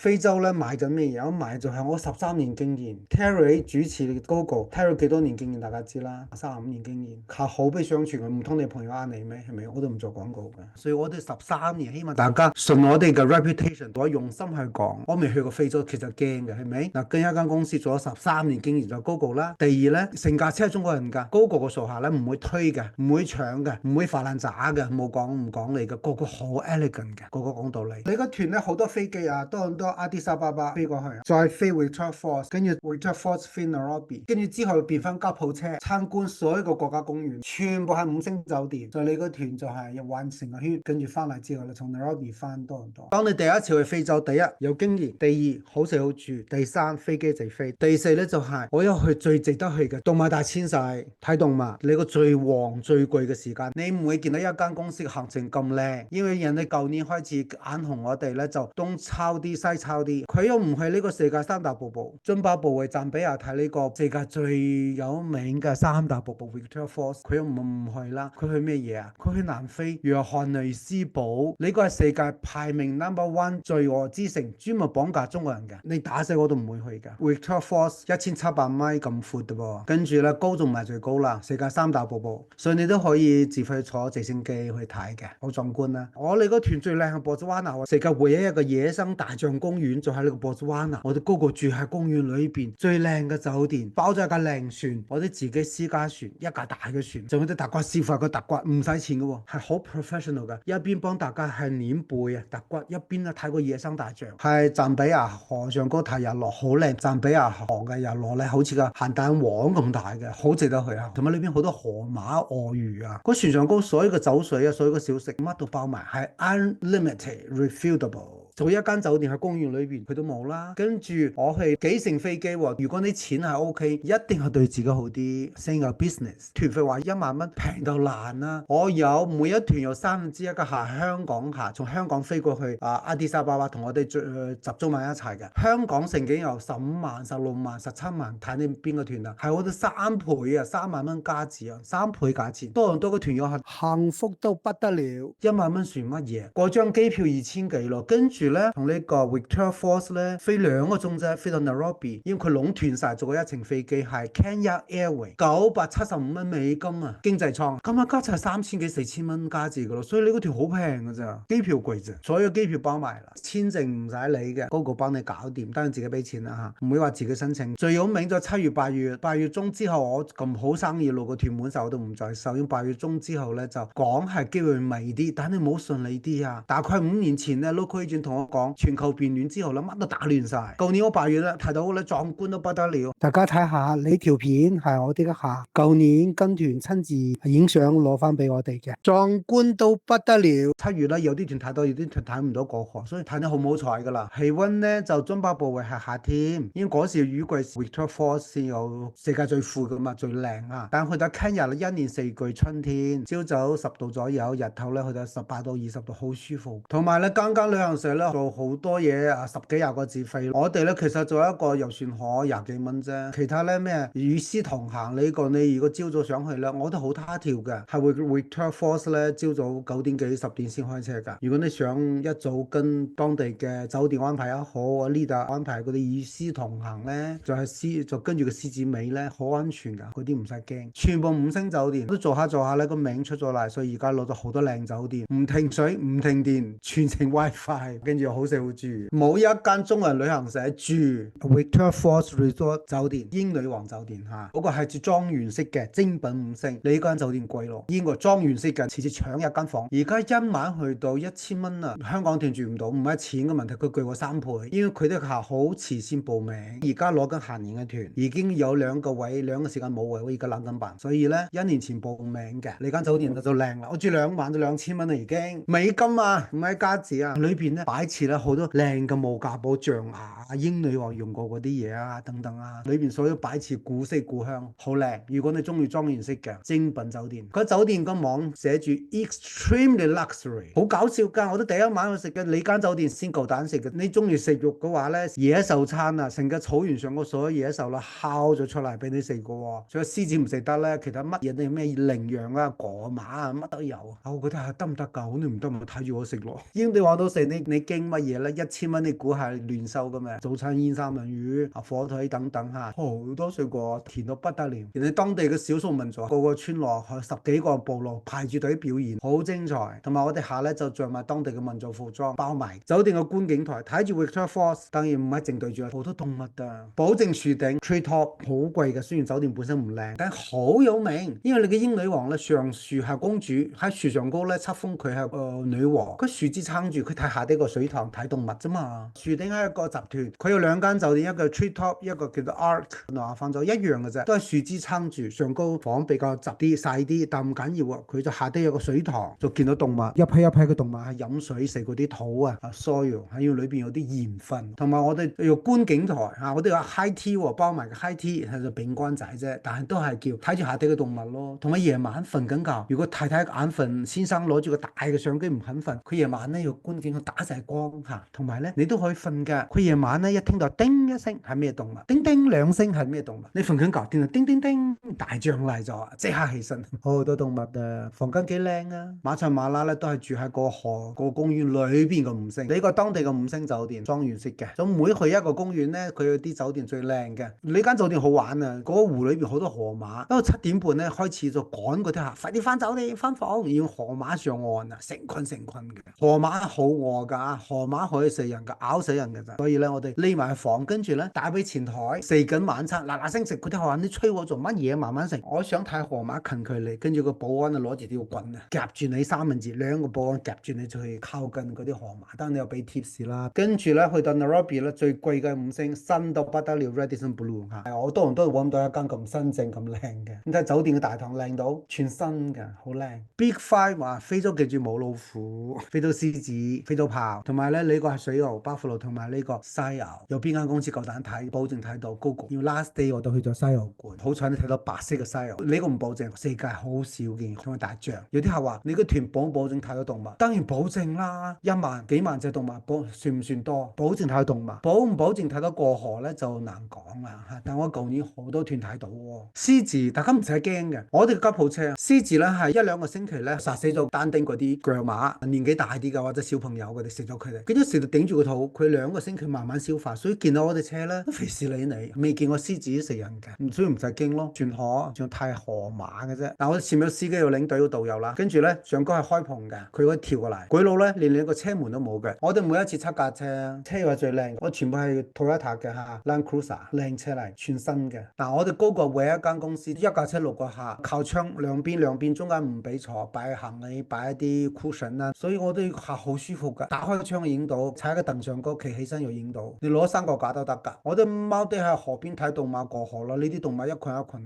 非洲咧賣緊咩嘢？我賣就係我13年經驗。Terry 主持嘅 Gogo，Terry 幾多年經驗大家知啦，35年經驗，靠口碑相傳嘅，唔通你朋友呃你咩？係咪？我都唔做廣告嘅，所以我哋13年，希望大家信我哋嘅 reputation，我用心去講。我未去過非洲，其實驚嘅，係咪？嗱，跟一間公司做咗13年經驗就 Gogo 啦。第二咧，成架車係中國人㗎，Gogo 個數下咧唔會推嘅，唔會搶嘅，唔會發爛渣嘅，冇講唔講你嘅，個個好 elegant 嘅，個個講道理。你個團咧好多飛機啊，多倫多、阿迪沙巴巴飛過去，再飛 Victoria Falls，跟住 Victoria Falls 飛 Nairobi，跟住之後變翻吉普車參觀所有個國家公園，全部係5星酒店。所以你個團就係要玩成個圈，跟住翻嚟之後咧，從 Nairobi 翻多倫多。當你第一次去非洲，第一有經驗，第二好食好住，第三飛機直飛，第四咧就係我要去最值得去嘅動物大遷徙睇動物。你個最旺最貴嘅時間，你唔會見到一間公司嘅行程咁靚，因為人哋舊年開始眼紅我哋咧，就東抄啲西抄啲。佢又唔係呢個世界三大瀑布，津巴布韋、贊比亞睇呢個世界最有名嘅三大瀑布 Victoria Falls，佢又唔去啦。佢去咩嘢啊？佢去南非約翰內斯堡，呢個係世界排名 No.1 罪惡之城，專門綁架中國人嘅。你打死我都唔會去㗎。Victoria Falls 1700米咁闊嘅噃，跟住咧高仲唔係最高啦，世界三大瀑布，所以你都可以自費坐直升機去睇嘅，好壯觀啦。我哋個團最靚係博茨瓦納，世界唯一一個野生大象公園就喺呢個博茨瓦納。我哋個個住喺公園裏邊最靚嘅酒店，包咗一架靚船，我哋自己私家船，一架大嘅船，仲有啲特骨師傅個特骨唔使錢嘅喎，係好 professional 嘅，一邊幫大家係捻背啊特骨，一邊咧睇個野生大象。係贊比亞河上高睇日落好靚，贊比亞河嘅日落咧好似個鹹蛋黃咁大嘅，好值得去啊！同埋裏邊好多河馬、鱷魚啊，個船上高所有嘅酒水啊，所有嘅小食乜都包埋，係 unlimited refillable。做一間酒店喺公園裏邊，佢都冇啦。跟住我去幾成飛機喎，如果你錢係 OK，一定係對自己好啲。成個 business 團費話1萬蚊平到爛啦。我有每一團有1/3嘅客香港客，從香港飛過去阿迪沙巴巴同我哋集中埋一齊嘅。香港成幾有15萬、16萬、17萬，睇你邊個團啊？係我哋3倍啊，3萬蚊加紙啊，3倍價錢。多倫多個團友係幸福到不得了，1萬蚊算乜嘢？嗰張機票2000幾咯，跟住咧同呢個 Victoria Falls 咧飛2個鐘啫，飛到 Nairobi，因為佢壟斷晒做一程飛機係 Kenya Airways 975蚊美金啊，經濟艙，咁啊加齊3000幾4000蚊加字噶咯，所以你嗰條好平噶咋，機票貴咋，所有機票包埋啦，簽證唔使理嘅，嗰個幫你搞掂，當然自己俾錢啦吓，唔會話自己申請。最有名咗7月8月中之後，我咁好生意路個團滿晒我都唔再收，因為8月中之後咧就講係機會微啲，但你唔好順利啲啊。大概5年前咧 local agent 同我講，全球變暖之後咧乜都打亂晒。舊年我8月咧睇到咧壯觀到不得了，大家睇下呢條片係我啲嘅客，舊年跟團親自影相攞翻俾我哋嘅，壯觀到不得了。7月咧有啲團睇到，有啲團睇唔到過河，所以睇得好唔好彩噶啦。氣溫咧就津巴布韋係夏天，因為嗰時雨季 Victoria Falls 先有世界最富噶嘛，最靚啊。但去到 Kenya 咧一年四季春天，朝早10度左右，日頭咧去到18到20度，好舒服。同埋咧間旅行社咧做好多嘢啊，10幾20個字費。我哋咧其實做一個遊船河20幾蚊啫，其他咧咩與獅同行呢個你如果朝早上去咧，我都好他條嘅，係會 Victoria Falls 咧朝早9點幾10點先開車㗎。如果你想一早跟當地嘅酒店安排也好，啊呢度安排嗰啲與獅同行咧，就跟住個獅子尾咧，好安全㗎，嗰啲唔使驚，全部5星酒店都做下咧個名出咗嚟，所以而家攞咗好多靚酒店，唔停水唔停電，全程 WiFi，跟住好食好住，冇一間中國人旅行社住 Victoria Falls Resort 酒店，英女王酒店嚇，嗰個係住莊園式嘅精品5星，你呢間酒店貴咯，英國莊園式嘅，次次搶一間房，而家一晚去到1000蚊啊，香港團住唔到，唔係錢嘅問題，佢貴過3倍，因為佢啲客好遲先報名，而家攞緊閒年嘅團，已經有2個位，2個時間冇位，我而家諗緊辦，所以咧1年前報名嘅，你間酒店就靚啦，我住2晚都2000蚊啦已經，美金啊，唔係加紙啊，裏邊咧擺設咧好多靚嘅無價寶象牙啊，英女王用過嗰啲嘢啊等等啊，裏邊所有擺設古色古香，好靚。如果你中意莊園式嘅精品酒店，個酒店個網寫住 extremely luxury， 好搞笑噶，我都第一晚去食嘅，你間酒店先夠膽食嘅。你中意食肉嘅話咧，野獸餐啊，成個草原上個所有野獸啦，烤咗出嚟俾你食嘅喎。仲有獅子唔食得咧，其他乜嘢都咩羚羊啊、果馬啊，乜都有。我覺得係得唔得㗎？好你唔得咪睇住我食咯。英女王都食，你驚經乜嘢咧？1000蚊你估係亂收噶咩？早餐煙三文魚啊，火腿等等嚇，好多水果甜到不得了。人哋當地嘅少數民族個個村落去10幾個部落排住隊表演，好精彩。同埋我哋下咧就着埋當地嘅民族服裝，包埋酒店嘅觀景台，睇住 Victoria Falls，當然唔係淨對住好多動物㗎，保證樹頂 tree top 好貴嘅，雖然酒店本身唔靚，但係好有名。因為你嘅英女王咧上樹係公主，喺樹上高咧冊封佢係女王，佢樹枝撐住，佢睇下底個水塘睇動物啫嘛。樹頂係一個集團，佢有2間酒店，一個 tree top，一個叫做 Ark， 嗱放咗一樣嘅啫，都係樹枝撐住，上高房比較窄啲細啲，但唔緊要啊，佢就下底有個水塘，就見到動物，一批一批嘅動物係飲水食嗰啲土啊，soil 係要裏邊有啲鹽分，同埋我哋有觀景台啊，我哋有 high tea 包埋個 high tea 係就餅乾仔啫，但係都係叫睇住下底嘅動物咯。同埋夜晚瞓緊覺，如果太太眼瞓，先生攞住個大嘅相機唔肯瞓，佢夜晚咧要觀景去打晒光嚇，同埋咧你都可以瞓㗎。佢夜晚咧一聽到叮一聲係咩動物，叮叮兩聲係咩動物，你瞓緊覺聽到叮叮叮，大將嚟咗，即刻起身。好多動物啊，房間幾靚啊！馬賽馬拉咧都係住喺個河個公園裏邊嘅5星，呢個當地嘅5星酒店，莊園式嘅。咁每去一個公園咧，佢有啲酒店最靚嘅。呢間酒店好玩啊！嗰個湖裏邊好多河馬，不過7點半咧開始就趕嗰啲客，快啲翻酒店翻房，要河馬上岸啊！成群嘅河馬好餓㗎，河馬可以食人㗎，咬死人㗎咋。所以咧，我哋匿埋喺房，跟住咧打俾前台食緊晚餐，嗱嗱聲食。佢哋話你催我做乜嘢？慢慢食。我想睇河馬近距離，跟住個保安就攞住條棍啊，夾住你三文治，2個保安夾住你就去靠近嗰啲河馬。當然你又俾 tips 啦。跟住咧去到 Nairobi 咧最貴嘅5星，新到不得了 Radisson Blu 嚇，我多倫多揾唔到一間咁新淨咁靚嘅。你睇酒店嘅大堂靚到全新嘅，好靚。Big Five 話非洲記住冇老虎、非洲獅子、非洲豹，同埋咧呢個係水牛、巴夫羅同埋呢個犀牛。有邊間公司夠膽睇？保證睇到高谷。要 last day 我都去咗犀牛館，好彩你睇到白色嘅犀牛。呢個唔保證，世界好少見，同埋大象。有啲客話你個團保唔保證睇到動物？當然保證啦，1萬幾萬隻動物算唔算多？保證睇到動物，保唔保證睇到過河咧就難講啦嚇。但我舊年好多團睇到喎。獅子大家唔使驚嘅，我哋嘅吉普車獅子咧係1-2個星期咧殺死咗單丁嗰啲腳馬，年紀大啲嘅或者小朋友佢哋食咗佢哋，跟住食到頂住個肚，佢2個星期慢慢消化，所以見到我哋車咧都肥士理你，未見過獅子食人嘅，所以唔使驚咯。轉河仲太河馬嘅啫。嗱，我哋前面有司機有領隊有導遊啦，跟住咧上高係開篷嘅，佢可以跳過嚟。鬼佬咧連個車門都冇嘅。我哋每一次測架車，車又係最靚，我全部係 Toyota 嘅嚇 Land Cruiser 靚車嚟，全新嘅。嗱，我哋高過唯一間公司，一架車6個客，靠窗兩邊中間唔俾坐，擺行李擺一啲 cushion 啦，所以我哋客好舒服㗎。打開窗影到，踩個凳上高企起身又影到，你攞3個架都得㗎。我哋踎低喺河邊睇動物過河咯，呢啲動物一群一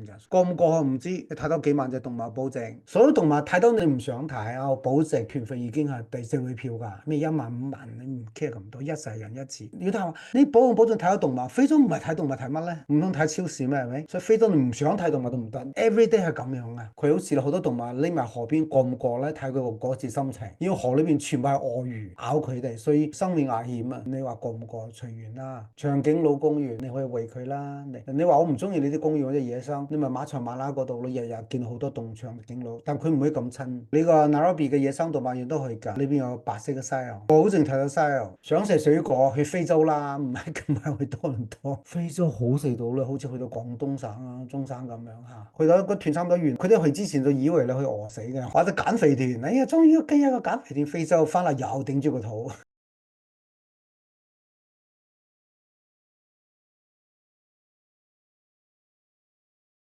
群嘅，過唔過河唔知，你睇到幾萬隻動物保證。所有動物睇到你唔想睇啊，我保證團費已經係第4位票㗎，咩1萬5萬你唔 care 咁多，一世人一次。如果睇話你保唔保證睇到動物？非洲唔係睇動物睇乜咧？唔通睇超市咩？係咪？所以非洲你唔想睇動物都唔得。Every day 係咁樣嘅，佢好似好多動物匿埋河邊過唔過咧？睇佢個嗰次心情。因為河裏邊全部係鱷魚咬佢哋，所以生命危險啊！你話過唔過隨緣啦。長頸鹿公園你可以餵佢啦。你話我唔中意呢啲公園或者野生，你咪馬場馬拉嗰度咯，日日見到好多動長頸鹿，但佢唔會咁親。呢個 Nairobi 嘅野生動物園都去㗎，呢邊有白色嘅犀牛，保證睇到犀牛。想食水果去非洲啦，唔係去多倫多。非洲好食到咧，好似去到廣東省啊、中山咁樣嚇。去到個團差唔多完，佢哋去之前就以為你去餓死嘅，或者減肥團。哎呀，終於跟一個減肥團非洲翻嚟又頂住個肚，